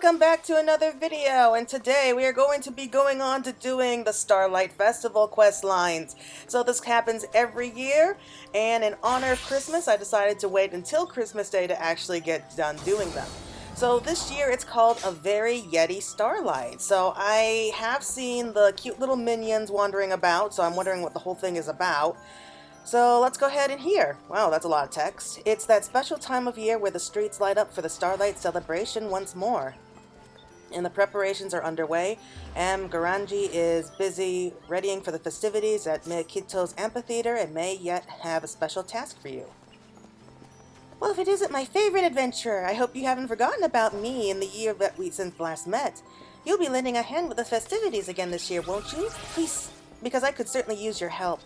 Welcome back to another video, and today we are going to be going on to doing the Starlight Festival quest lines. So this happens every year, and in honor of Christmas I decided to wait until Christmas Day to actually get done doing them. So this year it's called A Very Yeti Starlight. So I have seen the cute little minions wandering about, so I'm wondering what the whole thing is about. So let's go ahead and hear. Wow, that's a lot of text. It's that special time of year where the streets light up for the Starlight Celebration once more. And the preparations are underway. Garanji is busy readying for the festivities at Mikito's amphitheater and may yet have a special task for you. Well, if it isn't my favorite adventure, I hope you haven't forgotten about me in the year that we since last met. You'll be lending a hand with the festivities again this year, won't you? Please, because I could certainly use your help.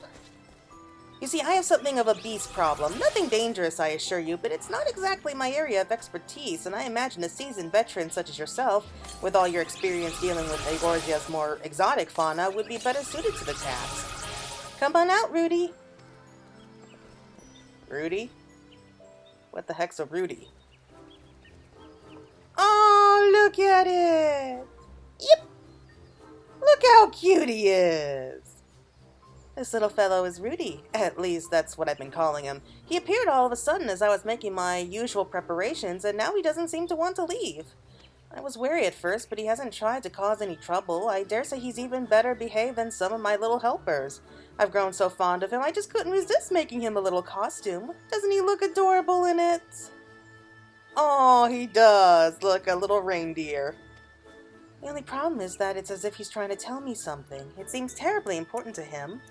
You see, I have something of a beast problem. Nothing dangerous, I assure you, but it's not exactly my area of expertise, and I imagine a seasoned veteran such as yourself, with all your experience dealing with Eorzea's more exotic fauna, would be better suited to the task. Come on out, Rudy. Rudy? What the heck's a Rudy? Oh, look at it! Yep! Look how cute he is! This little fellow is Rudy. At least, that's what I've been calling him. He appeared all of a sudden as I was making my usual preparations, and now he doesn't seem to want to leave. I was wary at first, but he hasn't tried to cause any trouble. I dare say he's even better behaved than some of my little helpers. I've grown so fond of him, I just couldn't resist making him a little costume. Doesn't he look adorable in it? Oh, he does. Look, a little reindeer. The only problem is that it's as if he's trying to tell me something. It seems terribly important to him.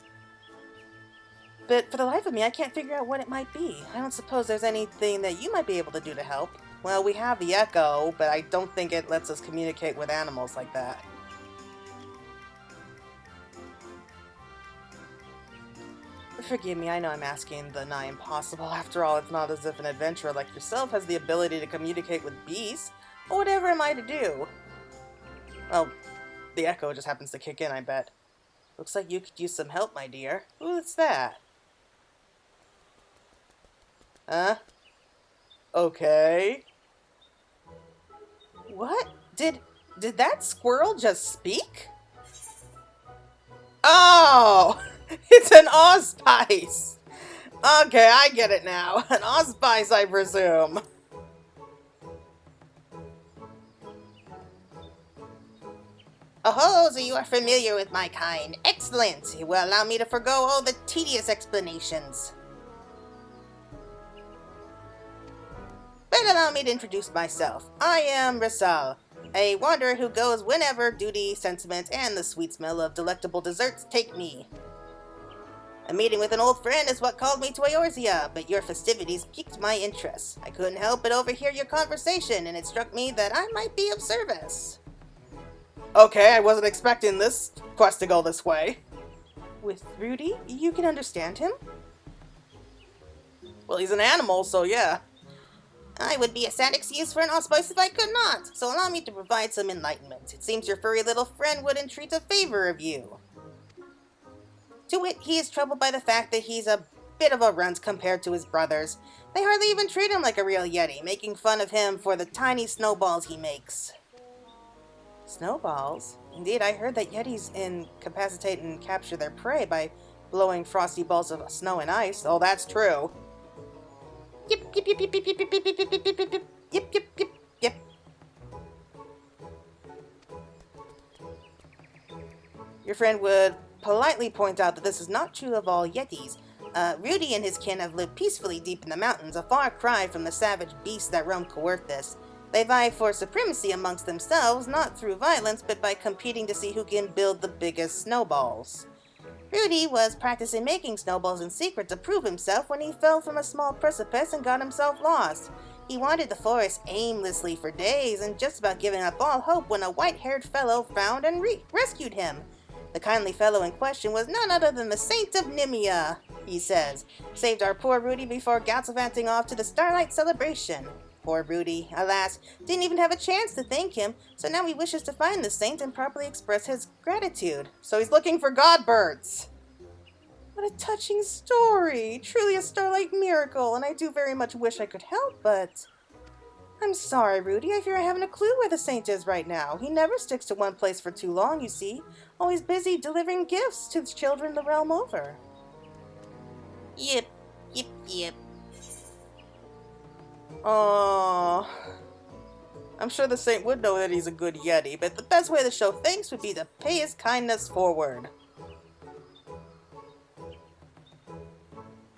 But for the life of me, I can't figure out what it might be. I don't suppose there's anything that you might be able to do to help. Well, we have the echo, but I don't think it lets us communicate with animals like that. Forgive me, I know I'm asking the nigh impossible. After all, it's not as if an adventurer like yourself has the ability to communicate with beasts. Or whatever am I to do? Well, the echo just happens to kick in, I bet. Looks like you could use some help, my dear. Who's that? Huh? Okay. What? Did that squirrel just speak? Oh! It's an allspice! Okay, I get it now. An allspice, I presume. Oh, so you are familiar with my kind. Excellent! It will allow me to forgo all the tedious explanations. But allow me to introduce myself. I am Rasal, a wanderer who goes whenever duty, sentiment, and the sweet smell of delectable desserts take me. A meeting with an old friend is what called me to Eorzea, but your festivities piqued my interest. I couldn't help but overhear your conversation, and it struck me that I might be of service. Okay, I wasn't expecting this quest to go this way. With Rudy? You can understand him? Well, he's an animal, so yeah. I would be a sad excuse for an allspice if I could not, so allow me to provide some enlightenment. It seems your furry little friend would entreat a favor of you. To wit, he is troubled by the fact that he's a bit of a runt compared to his brothers. They hardly even treat him like a real Yeti, making fun of him for the tiny snowballs he makes. Snowballs? Indeed, I heard that Yetis incapacitate and capture their prey by blowing frosty balls of snow and ice. Oh, that's true. Yip, yip, yip, yip, yip, yip, yip, yip, yip, yip, yip, yip, yip, yip, yip, yip. Your friend would politely point out that this is not true of all Yetis. Rudy and his kin have lived peacefully deep in the mountains, a far cry from the savage beasts that roam Coerthus. They vie for supremacy amongst themselves, not through violence, but by competing to see who can build the biggest snowballs. Rudy was practicing making snowballs in secret to prove himself when he fell from a small precipice and got himself lost. He wandered the forest aimlessly for days and just about giving up all hope when a white-haired fellow found and rescued him. The kindly fellow in question was none other than the Saint of Nimia, he says. Saved our poor Rudy before gallivanting off to the Starlight Celebration. Poor Rudy, alas, didn't even have a chance to thank him, so now he wishes to find the saint and properly express his gratitude. So he's looking for godbirds. What a touching story! Truly a Starlight miracle, and I do very much wish I could help, but I'm sorry, Rudy. I fear I haven't a clue where the saint is right now. He never sticks to one place for too long, you see. Always busy delivering gifts to children the realm over. Yep. Oh, I'm sure the saint would know that he's a good Yeti, but the best way to show thanks would be to pay his kindness forward.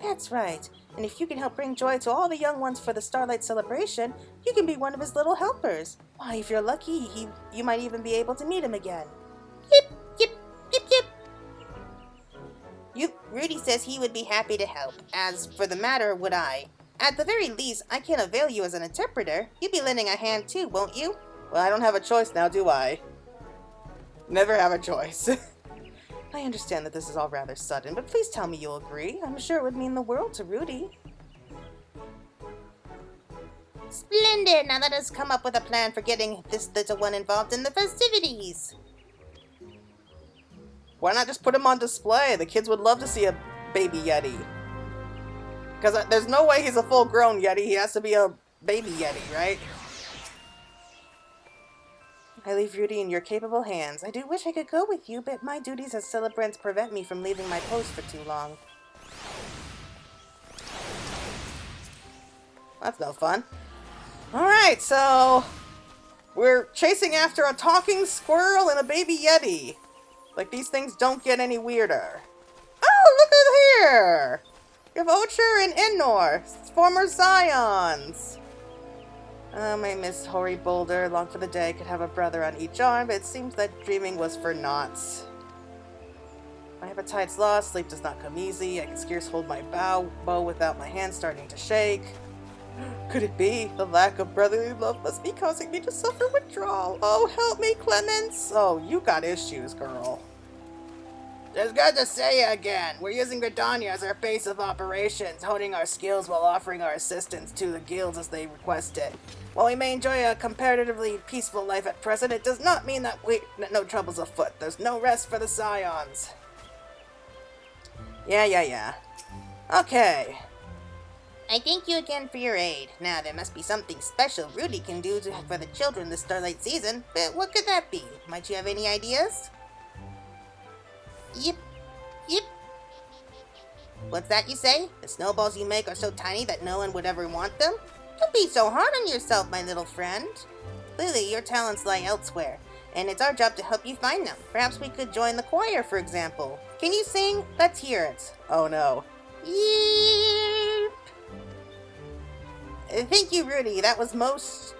That's right. And if you can help bring joy to all the young ones for the Starlight Celebration, you can be one of his little helpers. Why, if you're lucky, you might even be able to meet him again. Yep. Rudy says he would be happy to help. As for the matter, would I? At the very least, I can avail you as an interpreter. You'd be lending a hand too, won't you? Well, I don't have a choice now, do I? Never have a choice. I understand that this is all rather sudden, but please tell me you'll agree. I'm sure it would mean the world to Rudy. Splendid! Now let us come up with a plan for getting this little one involved in the festivities. Why not just put him on display? The kids would love to see a baby Yeti. Because there's no way he's a full-grown Yeti. He has to be a baby Yeti, right? I leave Rudy in your capable hands. I do wish I could go with you, but my duties as celebrants prevent me from leaving my post for too long. That's no fun. Alright, so we're chasing after a talking squirrel and a baby Yeti. Like, these things don't get any weirder. Oh, look at here! You have Ocher and Innor, former Scions. My Miss Hoary Boulder, long for the day, could have a brother on each arm, but it seems that dreaming was for naught. My appetite's lost, sleep does not come easy, I can scarce hold my bow without my hands starting to shake. Could it be? The lack of brotherly love must be causing me to suffer withdrawal. Oh, help me, Clemens! Oh, you got issues, girl. It's good to see you again. We're using Gridania as our base of operations, honing our skills while offering our assistance to the guilds as they request it. While we may enjoy a comparatively peaceful life at present, it does not mean that no trouble's afoot. There's no rest for the Scions. Yeah. Okay. I thank you again for your aid. Now, there must be something special Rudy can do for the children this Starlight season, but what could that be? Might you have any ideas? Yep. What's that you say? The snowballs you make are so tiny that no one would ever want them? Don't be so hard on yourself, my little friend. Clearly, your talents lie elsewhere, and it's our job to help you find them. Perhaps we could join the choir, for example. Can you sing? Let's hear it. Oh no. Yep. Thank you, Rudy. That was most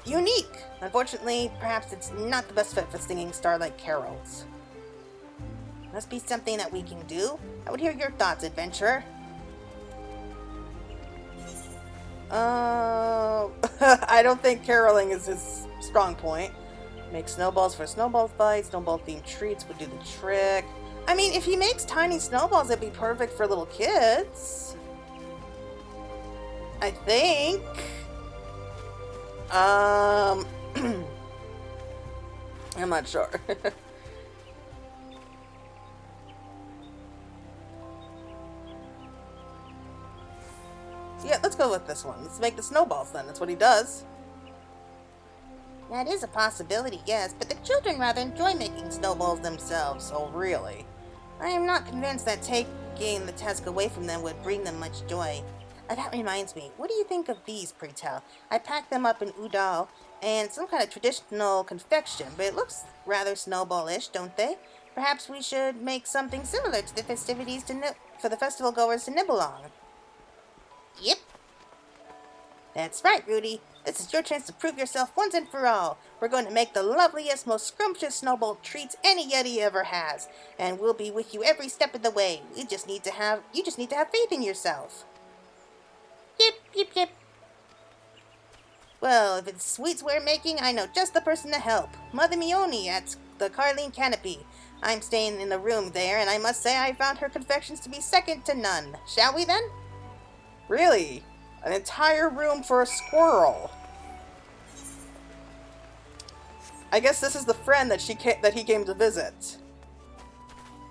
unique. Unfortunately, perhaps it's not the best fit for singing Starlight carols. Must be something that we can do. I would hear your thoughts, adventurer. I don't think caroling is his strong point. Make snowballs for snowball fights. Snowball-themed treats would do the trick. I mean, if he makes tiny snowballs, it'd be perfect for little kids. I think. I'm not sure. Yeah, let's go with this one. Let's make the snowballs then. That's what he does. That is a possibility, yes, but the children rather enjoy making snowballs themselves. Oh, really? I am not convinced that taking the task away from them would bring them much joy. That reminds me, what do you think of these, pray tell? I packed them up in udal and some kind of traditional confection, but it looks rather snowballish, don't they? Perhaps we should make something similar to the festivities for the festival goers to nibble on. Yep. That's right, Rudy. This is your chance to prove yourself once and for all. We're going to make the loveliest, most scrumptious snowball treats any Yeti ever has, and we'll be with you every step of the way. You just need to have faith in yourself. Yep. Well, if it's sweets we're making, I know just the person to help. Mother Mione at the Carline Canopy. I'm staying in the room there, and I must say I found her confections to be second to none. Shall we then? Really? An entire room for a squirrel? I guess this is the friend that he came to visit.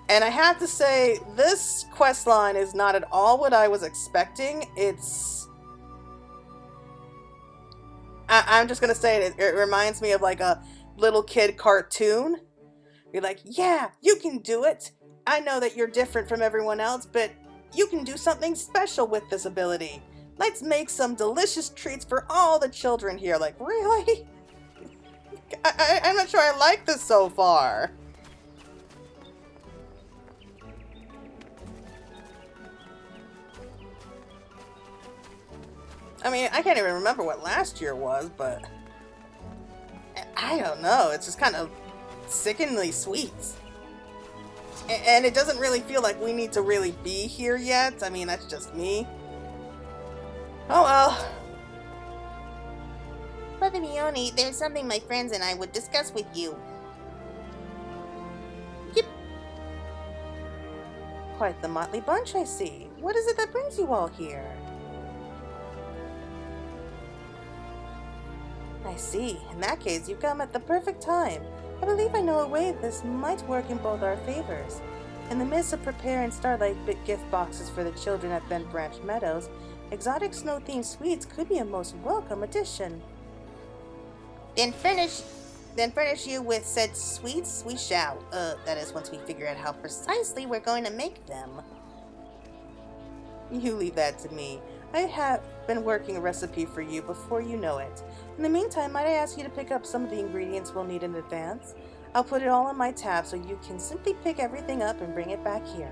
And I have to say, this quest line is not at all what I was expecting. I'm just gonna say it reminds me of like a little kid cartoon. You're like, yeah, you can do it. I know that you're different from everyone else, but you can do something special with this ability. Let's make some delicious treats for all the children here. Like, really? I'm not sure I like this so far. I mean, I can't even remember what last year was, but I don't know. It's just kind of sickeningly sweet. And it doesn't really feel like we need to really be here yet. I mean, that's just me. Oh well. Mother Mione, there's something my friends and I would discuss with you. Yep. Quite the motley bunch, I see. What is it that brings you all here? I see. In that case, you've come at the perfect time. I believe I know a way this might work in both our favors. In the midst of preparing Starlight gift boxes for the children at Bent Branch Meadows, exotic snow-themed sweets could be a most welcome addition. Then furnish you with said sweets we shall. That is once we figure out how precisely we're going to make them. You leave that to me. I have been working a recipe for you before you know it. In the meantime, might I ask you to pick up some of the ingredients we'll need in advance? I'll put it all on my tab so you can simply pick everything up and bring it back here.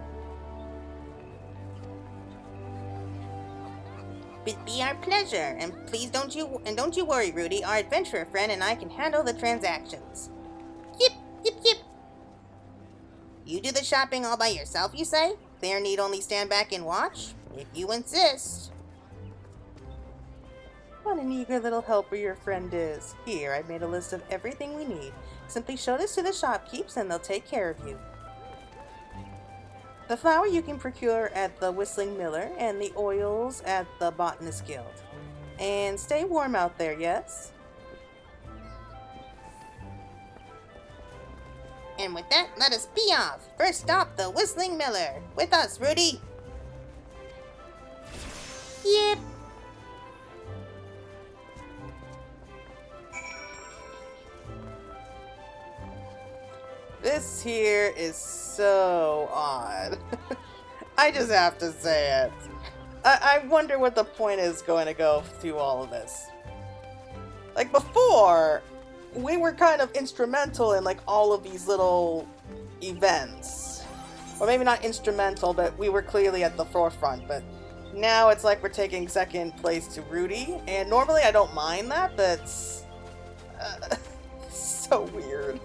It'd be our pleasure, and please don't you worry, Rudy. Our adventurer friend and I can handle the transactions. Yip, yip, yip. You do the shopping all by yourself, you say? Claire need only stand back and watch? If you insist. What an eager little helper your friend is. Here, I've made a list of everything we need. Simply show this to the shopkeepers and they'll take care of you. The flour you can procure at the Whistling Miller and the oils at the Botanist Guild. And stay warm out there, yes? And with that, let us be off. First stop, the Whistling Miller. With us, Rudy. Yep. This here is so odd. I just have to say it. I wonder what the point is going to go through all of this. Like before, we were kind of instrumental in like all of these little events. Or maybe not instrumental, but we were clearly at the forefront. But now it's like we're taking second place to Rudy. And normally I don't mind that, but so weird.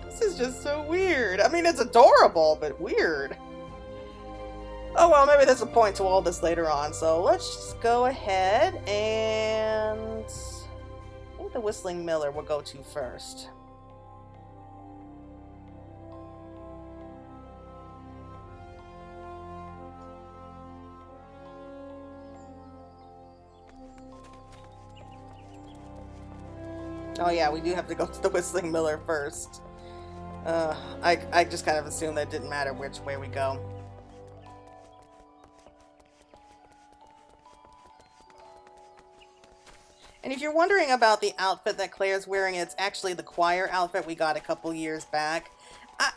This is just so weird. I mean, it's adorable, but weird. Oh well, maybe there's a point to all this later on, so let's just go ahead and... I think the Whistling Miller will go to first. Oh yeah, we do have to go to the Whistling Miller first. I just kind of assumed that it didn't matter which way we go. And if you're wondering about the outfit that Claire's wearing, it's actually the choir outfit we got a couple years back.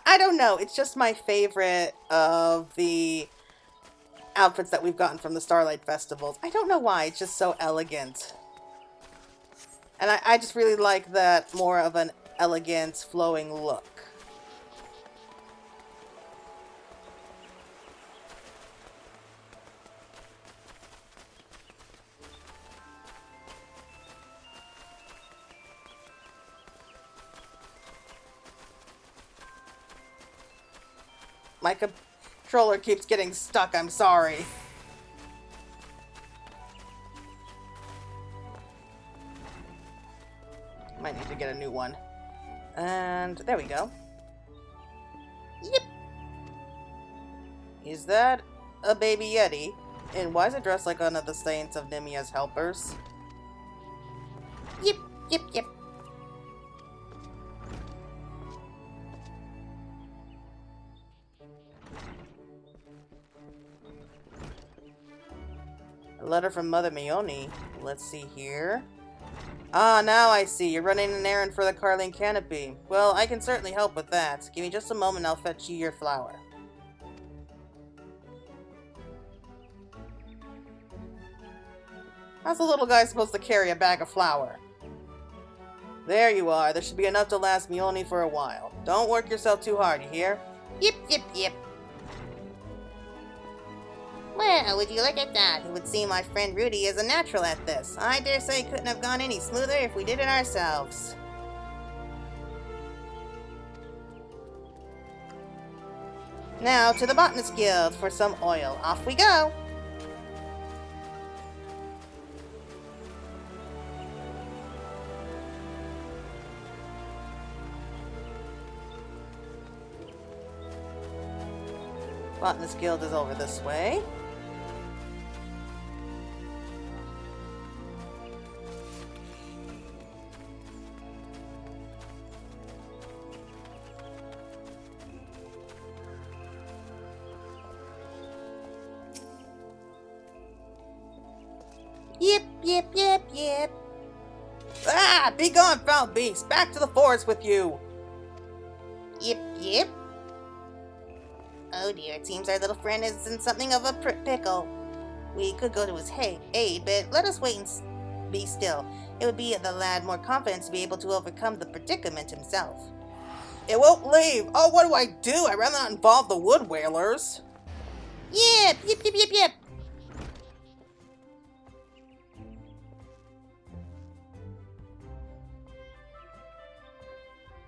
I don't know, it's just my favorite of the outfits that we've gotten from the Starlight Festivals. I don't know why, it's just so elegant. And I just really like that more of an elegant, flowing look. My controller keeps getting stuck, I'm sorry. Might need to get a new one. And there we go. Yep. Is that a baby Yeti? And why is it dressed like one of the Saints of Nimia's helpers? Yep, yep, yep. A letter from Mother Mione. Let's see here. Ah, now I see. You're running an errand for the Carling Canopy. Well, I can certainly help with that. Give me just a moment, I'll fetch you your flower. How's the little guy supposed to carry a bag of flour? There you are. There should be enough to last me only for a while. Don't work yourself too hard, you hear? Yip, yip, yip. Well, would you look at that? It would seem my friend Rudy is a natural at this. I dare say it couldn't have gone any smoother if we did it ourselves. Now to the Botanist Guild for some oil. Off we go! Botanist Guild is over this way. Yip, yip, yip, yip. Ah! Be gone, foul beast! Back to the forest with you! Yip, yip. Oh dear, it seems our little friend is in something of a pickle. We could go to his aid, but let us wait and be still. It would be the lad more confident to be able to overcome the predicament himself. It won't leave! Oh, what do? I'd rather not involve the wood whalers. Yip, yip, yip, yip, yip.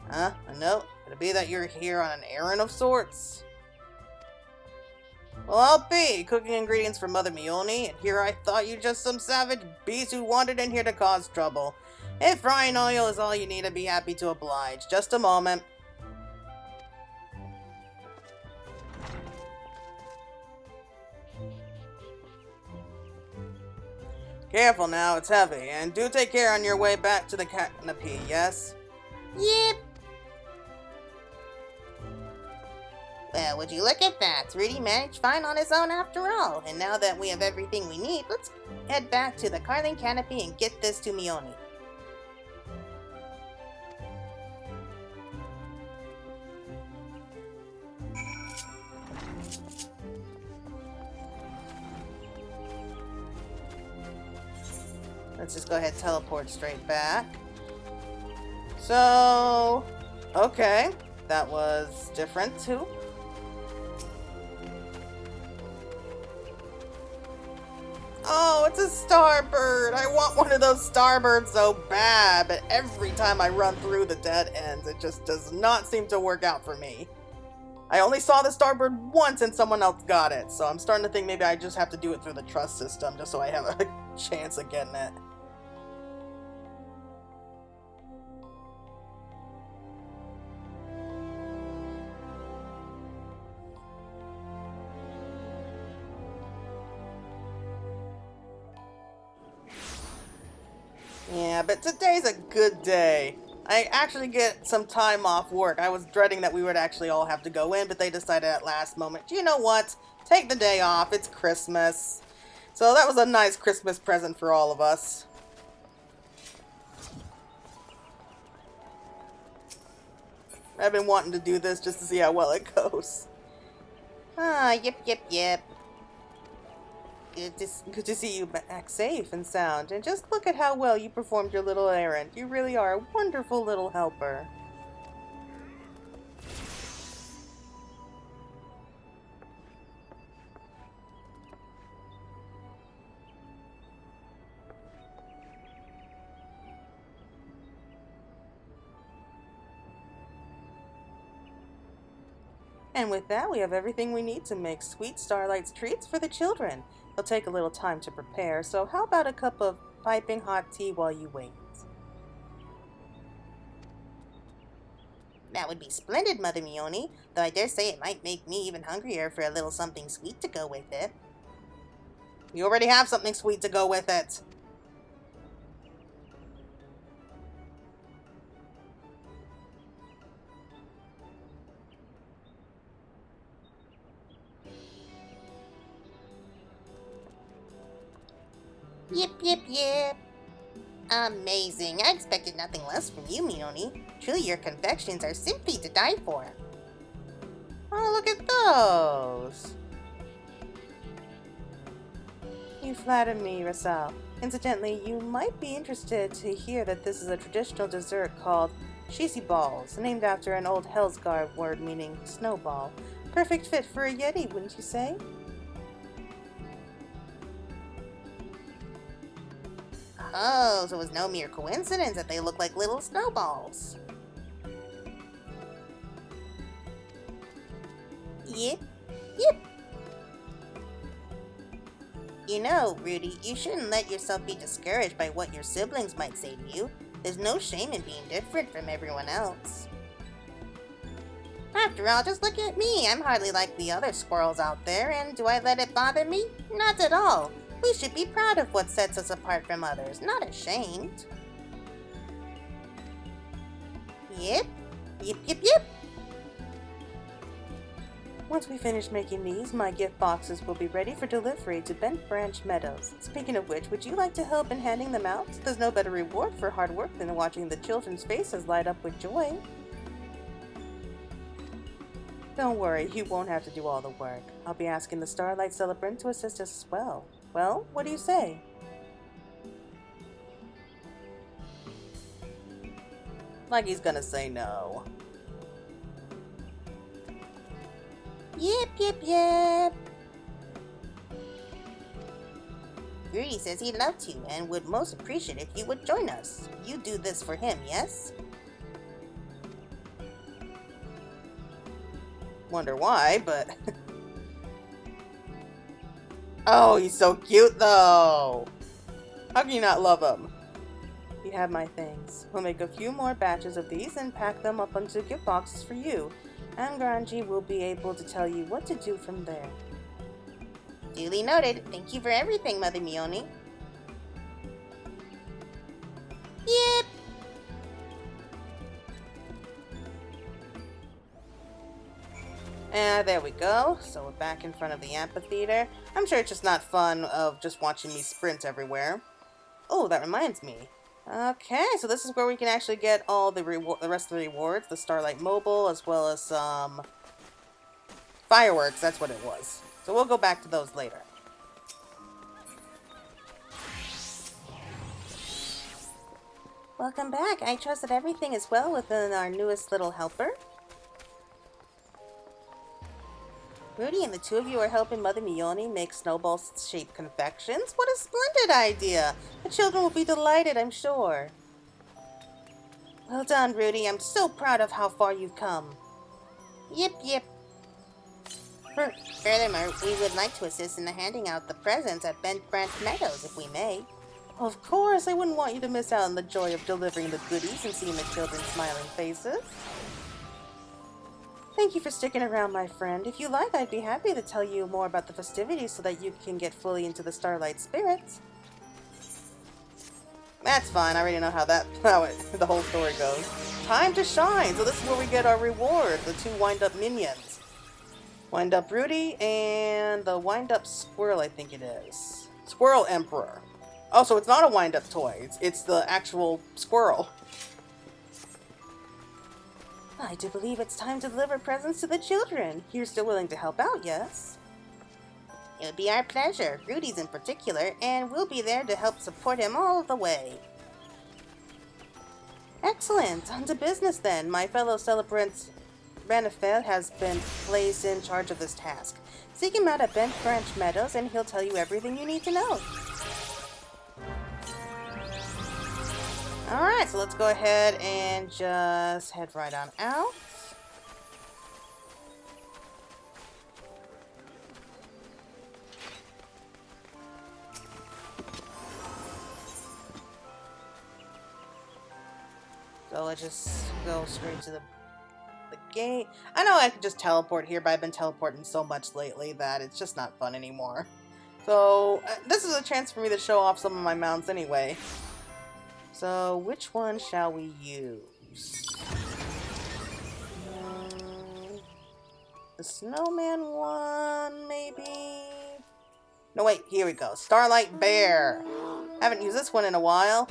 Huh? A note? Could it be that you're here on an errand of sorts? Well, I'll be cooking ingredients for Mother Mione, and here I thought you just some savage beast who wandered in here to cause trouble. If frying oil is all you need, I'd be happy to oblige. Just a moment. Careful now, it's heavy, and do take care on your way back to the canopy, yes? Yip. Well, would you look at that? Rudy managed fine on his own after all. And now that we have everything we need, let's head back to the Carling Canopy and get this to Mione. Let's just go ahead and teleport straight back. So, okay. That was different too. Oh, it's a starbird! I want one of those starbirds so bad, but every time I run through the dead ends, it just does not seem to work out for me. I only saw the starbird once and someone else got it, so I'm starting to think maybe I just have to do it through the trust system just so I have a chance of getting it. Yeah, but today's a good day. I actually get some time off work. I was dreading that we would actually all have to go in, but they decided at last moment, you know what? Take the day off. It's Christmas. So that was a nice Christmas present for all of us. I've been wanting to do this just to see how well it goes. Ah, yip, yip, yip. Good to see you back safe and sound. And just look at how well you performed your little errand. You really are a wonderful little helper. And with that, we have everything we need to make sweet Starlight's treats for the children. It'll take a little time to prepare, so how about a cup of piping hot tea while you wait? That would be splendid, Mother Mione, though I dare say it might make me even hungrier for a little something sweet to go with it. You already have something sweet to go with it. Yip, yip, yip. Amazing. I expected nothing less from you, Mioni. Truly, your confections are simply to die for. Oh, look at those! You flatter me, Rasal. Incidentally, you might be interested to hear that this is a traditional dessert called cheesy balls, named after an old Hellsguard word meaning snowball. Perfect fit for a Yeti, wouldn't you say? Oh, so it was no mere coincidence that they look like little snowballs. Yep, yep. You know, Rudy, you shouldn't let yourself be discouraged by what your siblings might say to you. There's no shame in being different from everyone else. After all, just look at me. I'm hardly like the other squirrels out there, and do I let it bother me? Not at all. We should be proud of what sets us apart from others, not ashamed. Yep, yep, yep, yep. Once we finish making these, my gift boxes will be ready for delivery to Bent Branch Meadows. Speaking of which, would you like to help in handing them out? There's no better reward for hard work than watching the children's faces light up with joy. Don't worry, you won't have to do all the work. I'll be asking the Starlight Celebration to assist us as well. Well, what do you say? Like he's gonna say no. Yep, yep, yep. Rudy says he'd love to and would most appreciate if you would join us. You do this for him, yes? Wonder why, but... Oh, he's so cute though! How can you not love him? You have my things. We'll make a few more batches of these and pack them up onto gift boxes for you. And Granji will be able to tell you what to do from there. Duly noted. Thank you for everything, Mother Mioni. Yep. And there we go. So we're back in front of the amphitheater. I'm sure it's just not fun of just watching me sprint everywhere. Oh, that reminds me. Okay, so this is where we can actually get all the rest of the rewards. The Starlight Mobile, as well as some fireworks. That's what it was. So we'll go back to those later. Welcome back. I trust that everything is well within our newest little helper. Rudy and the two of you are helping Mother Mioni make snowball-shaped confections? What a splendid idea! The children will be delighted, I'm sure. Well done, Rudy. I'm so proud of how far you've come. Yep, yep. Furthermore, we would like to assist in the handing out the presents at Bent Branch Meadows, if we may. Of course, I wouldn't want you to miss out on the joy of delivering the goodies and seeing the children's smiling faces. Thank you for sticking around, my friend. If you like, I'd be happy to tell you more about the festivities so that you can get fully into the Starlight spirits. That's fine. I already know how the whole story goes. Time to shine! So this is where we get our reward. The two wind-up minions. Wind-up Rudy and the wind-up squirrel, I think it is. Squirrel Emperor. Oh, so it's not a wind-up toy. It's the actual squirrel. I do believe it's time to deliver presents to the children. You're still willing to help out, yes? It would be our pleasure, Rudy's in particular, and we'll be there to help support him all the way. Excellent. On to business then. My fellow celebrant Ranifel has been placed in charge of this task. Seek him out at Bent Branch Meadows and he'll tell you everything you need to know. Alright, so let's go ahead and just head right on out. So let's just go straight to the gate. I know I could just teleport here, but I've been teleporting so much lately that it's just not fun anymore. So this is a chance for me to show off some of my mounts anyway. So, which one shall we use? The snowman one, maybe? No, wait, here we go. Starlight Bear. Haven't used this one in a while.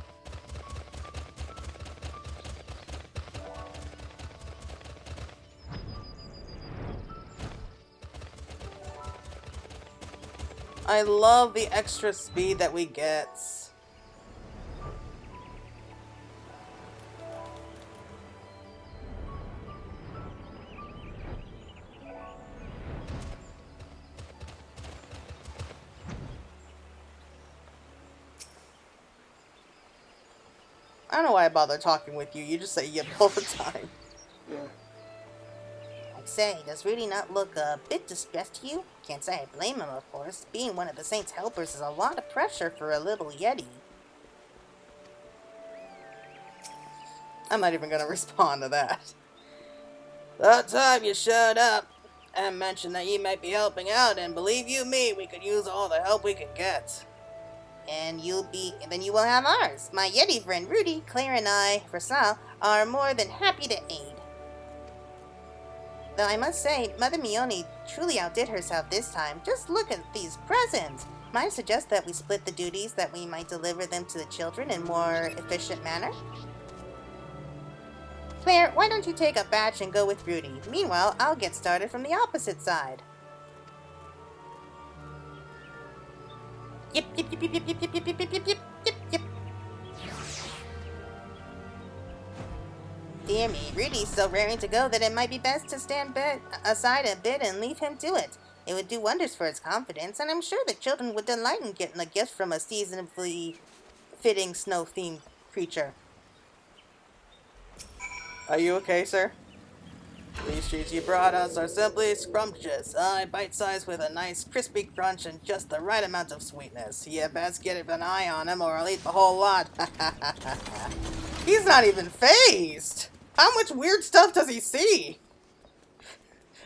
I love the extra speed that we get. I don't know why I bother talking with you. You just say yep all the time. I'd say, does Rudy not look a bit distressed to you? Can't say I blame him, of course. Being one of the Saint's helpers is a lot of pressure for a little Yeti. I'm not even gonna respond to that. That time you showed up and mentioned that you might be helping out, and believe you me, we could use all the help we can get. And then you will have ours. My Yeti friend Rudy, Claire, and I, for Sal, are more than happy to aid. Though I must say, Mother Mione truly outdid herself this time. Just look at these presents. Might I suggest that we split the duties, that we might deliver them to the children in more efficient manner? Claire, why don't you take a batch and go with Rudy? Meanwhile, I'll get started from the opposite side. Yip, yip, yip, yip, yip, yip, yip, yip, yip, yip, yip, yip, yip. Dear me, Rudy's so raring to go that it might be best to stand aside a bit and leave him to it. It would do wonders for his confidence, and I'm sure the children would delight in getting a gift from a seasonably fitting snow-themed creature. Are you okay, sir? These treats you brought us are simply scrumptious. Bite-sized with a nice crispy crunch and just the right amount of sweetness. You best get an eye on him or I'll eat the whole lot. He's not even phased! How much weird stuff does he see?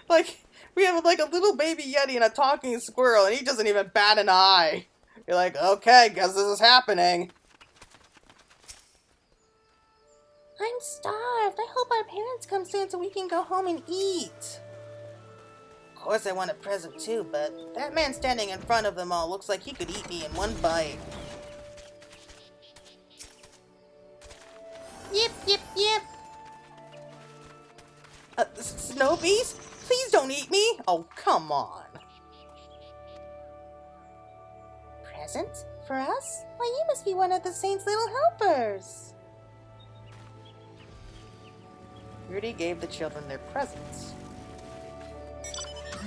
Like, we have like a little baby Yeti and a talking squirrel and he doesn't even bat an eye. You're like, okay, guess this is happening. I'm starved. I hope our parents come soon so we can go home and eat. Of course I want a present too, but That man standing in front of them all looks like he could eat me in one bite. Yip, yip, yip. Snow bees? Please don't eat me! Oh, come on. Present? For us? Why, you must be one of the Saint's little helpers. Rudy gave the children their presents.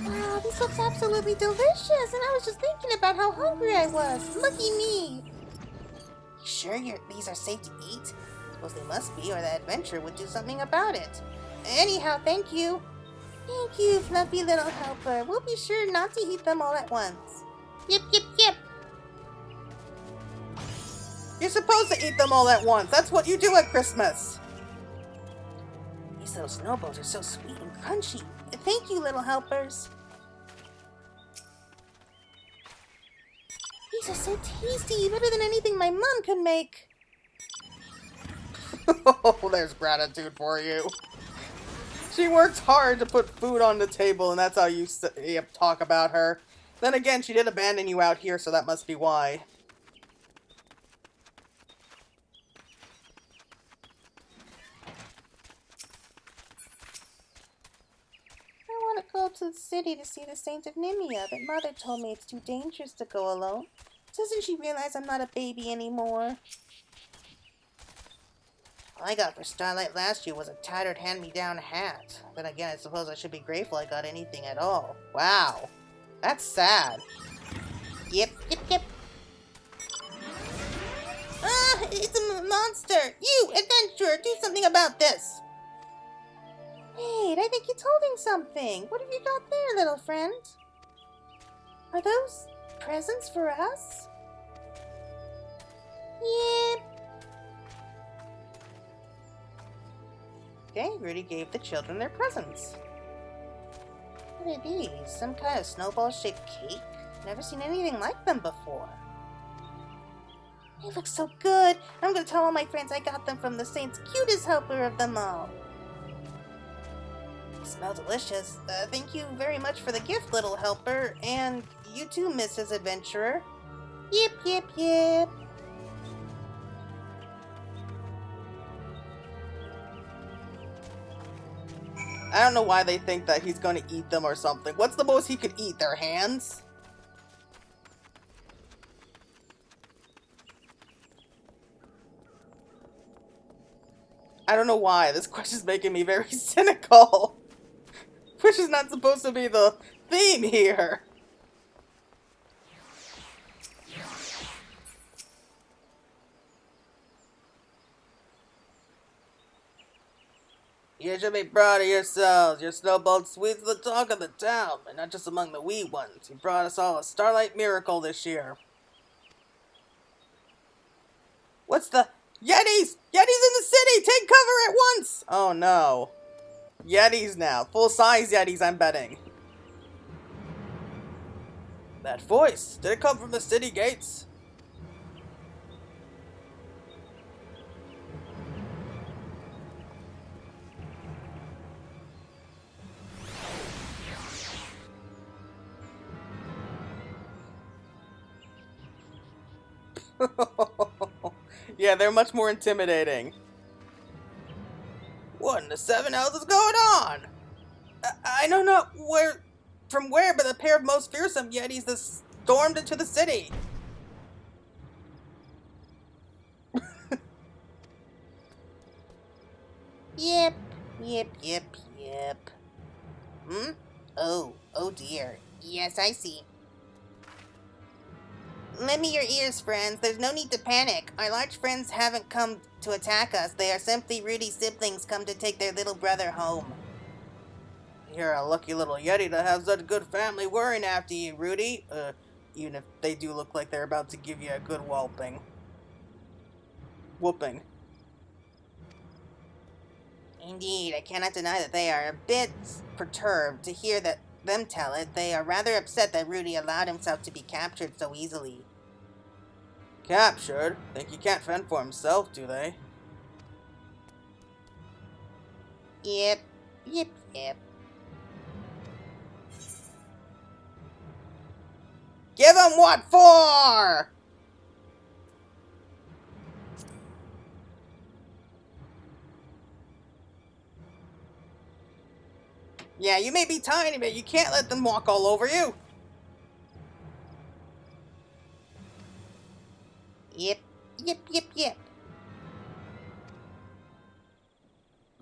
Wow, this looks absolutely delicious, and I was just thinking about how hungry I was. Lucky me. You sure these are safe to eat? Suppose they must be, or the adventure would do something about it. Anyhow, thank you. Thank you, fluffy little helper. We'll be sure not to eat them all at once. Yip, yip, yip. You're supposed to eat them all at once. That's what you do at Christmas. These little snowballs are so sweet and crunchy. Thank you, little helpers. These are so tasty, better than anything my mom could make. Oh, there's gratitude for you. She works hard to put food on the table, and that's how you talk about her. Then again, she did abandon you out here, so that must be why. I want to go to the city to see the Saint of Nimia, but Mother told me it's too dangerous to go alone. Doesn't she realize I'm not a baby anymore? All I got for Starlight last year was a tattered hand-me-down hat. Then again, I suppose I should be grateful I got anything at all. Wow. That's sad. Yip, yip, yip. Ah, it's a monster! You, adventurer, do something about this! Wait, I think it's holding something. What have you got there, little friend? Are those presents for us? Yep. Okay, Rudy gave the children their presents. What are these? Some kind of snowball-shaped cake? Never seen anything like them before. They look so good. I'm gonna tell all my friends I got them from the Saint's cutest helper of them all. They smell delicious. Thank you very much for the gift, little helper. And you too, Mrs. Adventurer. Yip, yip, yip. I don't know why they think that he's going to eat them or something. What's the most he could eat? Their hands? I don't know why. This question's making me very cynical. Which is not supposed to be the theme here. You should be proud of yourselves. Your snowball sweet's the talk of the town, and not just among the wee ones. You brought us all a Starlight miracle this year. What's the... Yetis! Yetis in the city! Take cover at once! Oh no. Yetis now. Full-size Yetis, I'm betting. That voice, did it come from the city gates? Yeah, they're much more intimidating. What in the seven hells is going on? I don't know from where, but a pair of most fearsome Yetis that stormed into the city. Yep. Hmm? Oh dear. Yes, I see. Lend me your ears, friends. There's no need to panic. Our large friends haven't come to attack us. They are simply Rudy's siblings come to take their little brother home. You're a lucky little Yeti to have such a good family worrying after you, Rudy. Even if they do look like they're about to give you a good whooping. Indeed, I cannot deny that they are a bit perturbed to hear them tell it. They are rather upset that Rudy allowed himself to be captured so easily. Captured? Think he can't fend for himself, do they? Yep. Give him what for? Yeah, you may be tiny, but you can't let them walk all over you. Yep.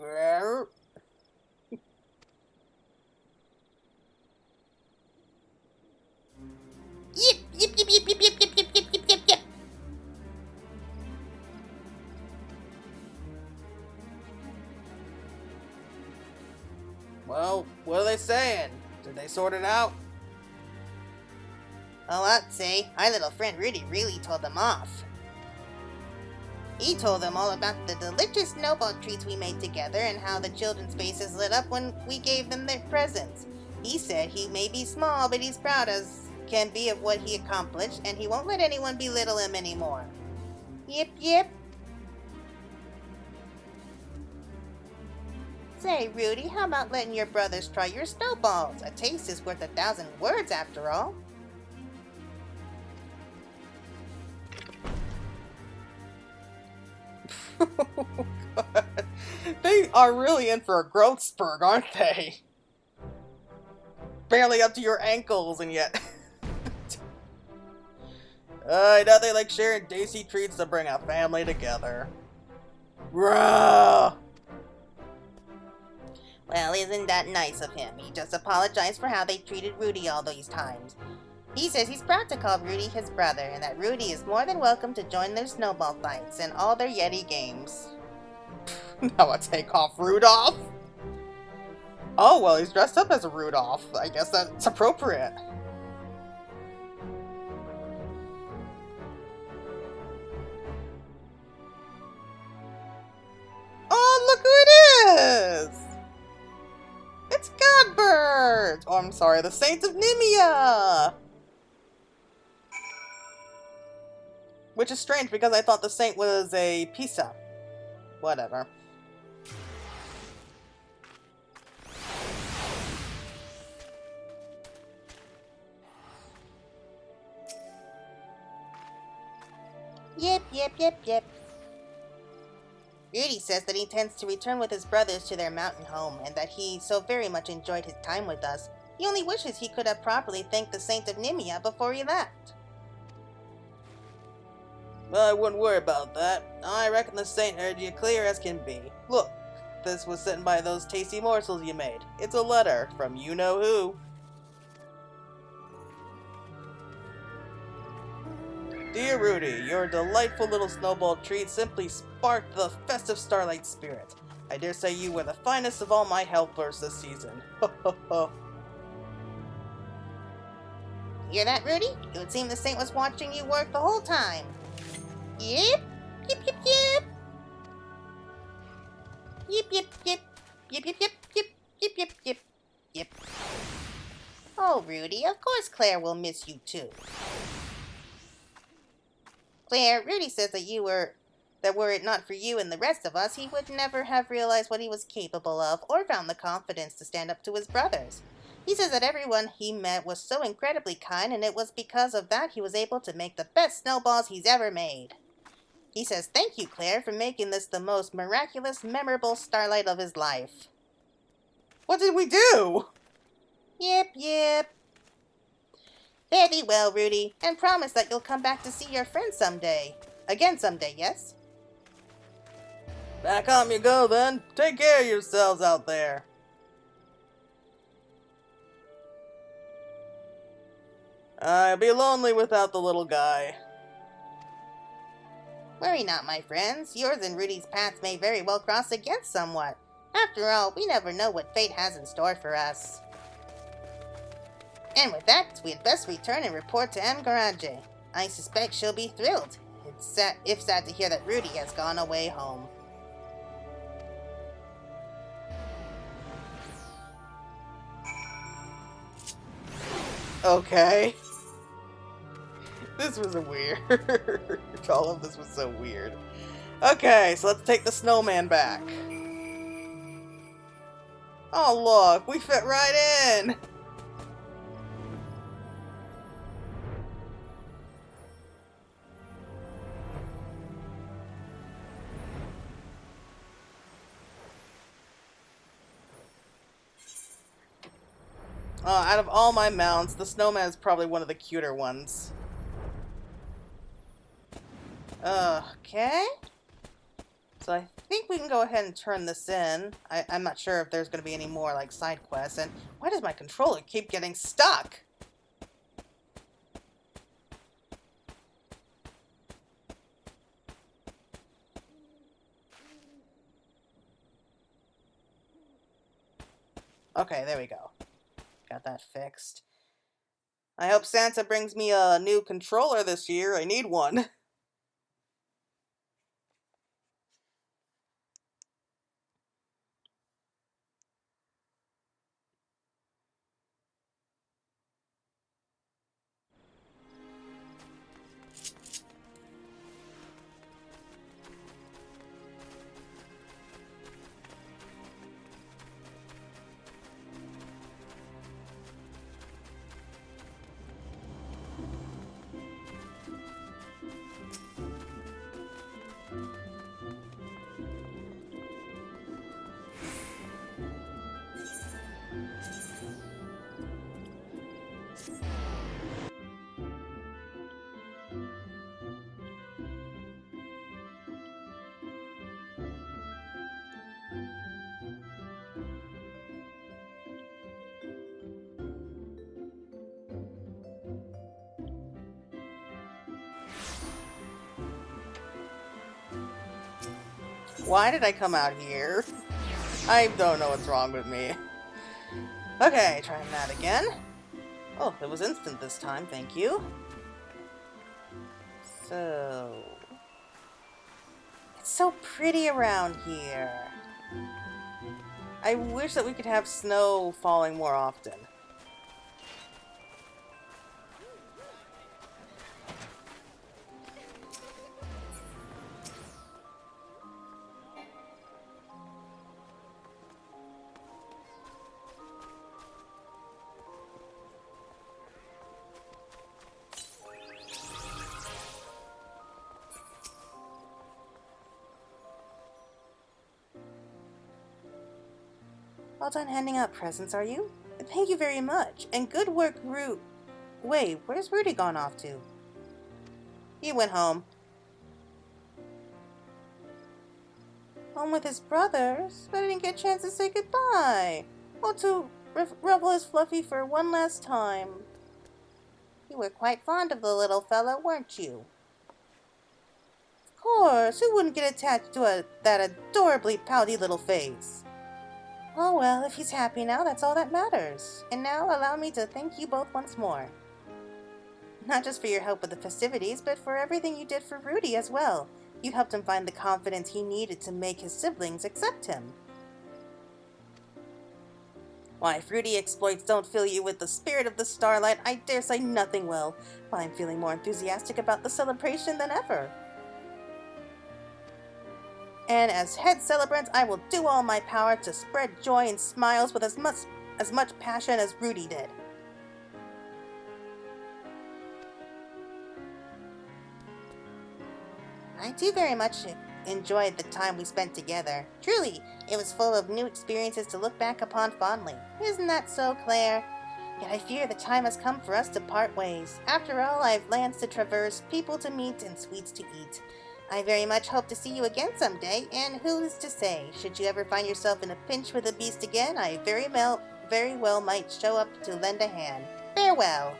Grrr. Yep. Well, what are they saying? Did they sort it out? Oh, I'd say, our little friend Rudy really told them off. He told them all about the delicious snowball treats we made together and how the children's faces lit up when we gave them their presents. He said he may be small, but he's proud as can be of what he accomplished, and he won't let anyone belittle him anymore. Yep. Say, Rudy, how about letting your brothers try your snowballs? A taste is worth 1,000 words, after all. God. They are really in for a growth spurt, aren't they? Barely up to your ankles, and yet... nothing like sharing tasty treats to bring a family together. Bruh! Well, isn't that nice of him? He just apologized for how they treated Rudy all these times. He says he's proud to call Rudy his brother, and that Rudy is more than welcome to join their snowball fights and all their Yeti games. Now I take off Rudolph? Oh, well, he's dressed up as a Rudolph. I guess that's appropriate. Oh, look who it is! It's Godbird! Oh, I'm sorry, the Saints of Nimia! Which is strange because I thought the saint was a Pisa. Whatever. Yep. Rudy says that he intends to return with his brothers to their mountain home, and that he so very much enjoyed his time with us. He only wishes he could have properly thanked the Saint of Nimia before he left. I wouldn't worry about that. I reckon the saint heard you clear as can be. Look, this was sent by those tasty morsels you made. It's a letter from you-know-who. Dear Rudy, your delightful little snowball treat simply sparked the festive starlight spirit. I dare say you were the finest of all my helpers this season. Ho ho ho. Hear that, Rudy? It would seem the saint was watching you work the whole time. Yep. Yip, yip, yip. Yip, yip, yip. Yip, yip, yip, yip. Yip, yip, yip. Yip. Oh, Rudy, of course Claire will miss you too. Claire, Rudy says that were it not for you and the rest of us, he would never have realized what he was capable of or found the confidence to stand up to his brothers. He says that everyone he met was so incredibly kind, and it was because of that he was able to make the best snowballs he's ever made. He says, thank you, Claire, for making this the most miraculous, memorable starlight of his life. What did we do? Yep, yep. Fare thee well, Rudy, and promise that you'll come back to see your friends someday. Again someday, yes? Back on you go, then. Take care of yourselves out there. I'll be lonely without the little guy. Worry not, my friends. Yours and Rudy's paths may very well cross again somewhat. After all, we never know what fate has in store for us. And with that, we had best return and report to M. Garage. I suspect she'll be thrilled. It's sad to hear that Rudy has gone away home. Okay. This was weird. All of this was so weird. Okay, so let's take the snowman back. Oh look, we fit right in! Out of all my mounts, the snowman is probably one of the cuter ones. Okay. So I think we can go ahead and turn this in. I'm not sure if there's going to be any more, like, side quests. And why does my controller keep getting stuck? Okay, there we go. Got that fixed. I hope Santa brings me a new controller this year. I need one. Why did I come out here? I don't know what's wrong with me. Okay, trying that again. Oh, it was instant this time, thank you. So... it's so pretty around here. I wish that we could have snow falling more often. Well done handing out presents, are you? Thank you very much. And good work, Wait, where's Rudy gone off to? He went home. Home with his brothers, but I didn't get a chance to say goodbye. Or to ruffle his fluffy fur one last time. You were quite fond of the little fellow, weren't you? Of course, who wouldn't get attached to that adorably pouty little face? Oh well, if he's happy now, that's all that matters. And now allow me to thank you both once more. Not just for your help with the festivities, but for everything you did for Rudy as well. You helped him find the confidence he needed to make his siblings accept him. Why, if Rudy exploits don't fill you with the spirit of the starlight, I dare say nothing will. Why, I'm feeling more enthusiastic about the celebration than ever. And as head celebrant, I will do all my power to spread joy and smiles with as much passion as Rudy did. I do very much enjoyed the time we spent together. Truly, it was full of new experiences to look back upon fondly. Isn't that so, Claire? Yet I fear the time has come for us to part ways. After all, I've lands to traverse, people to meet, and sweets to eat. I very much hope to see you again someday, and who's to say, should you ever find yourself in a pinch with a beast again, I very well might show up to lend a hand. Farewell.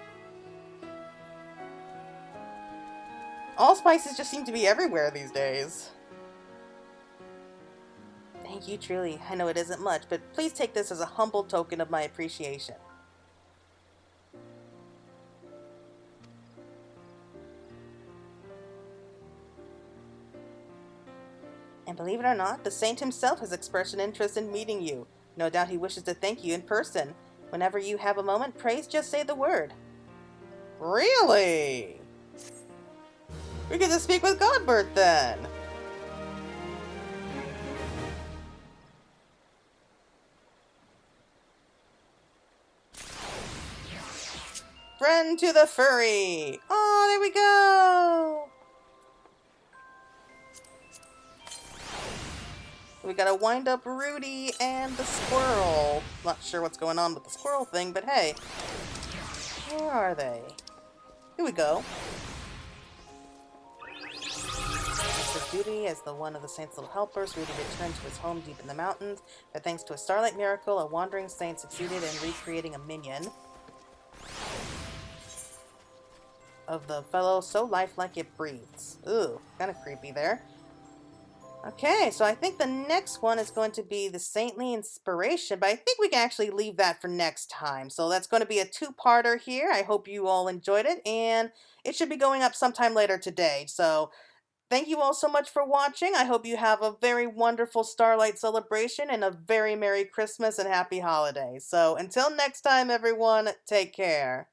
Allspices just seem to be everywhere these days. Thank you, truly. I know it isn't much, but please take this as a humble token of my appreciation. And believe it or not, the saint himself has expressed an interest in meeting you. No doubt he wishes to thank you in person. Whenever you have a moment, praise just say the word. Really? We get to speak with Godbert then. Friend to the furry. Oh, there we go. We gotta wind up Rudy and the squirrel. Not sure what's going on with the squirrel thing, but hey. Where are they? Here we go. After duty as one of the saint's little helpers, Rudy returned to his home deep in the mountains. But thanks to a starlight miracle, a wandering saint succeeded in recreating a minion of the fellow so lifelike it breathes. Ooh, kind of creepy there. Okay, so I think the next one is going to be the Saintly Inspiration, but I think we can actually leave that for next time. So that's going to be a two-parter here. I hope you all enjoyed it, and it should be going up sometime later today. So thank you all so much for watching. I hope you have a very wonderful Starlight Celebration and a very Merry Christmas and Happy Holidays. So until next time, everyone, take care.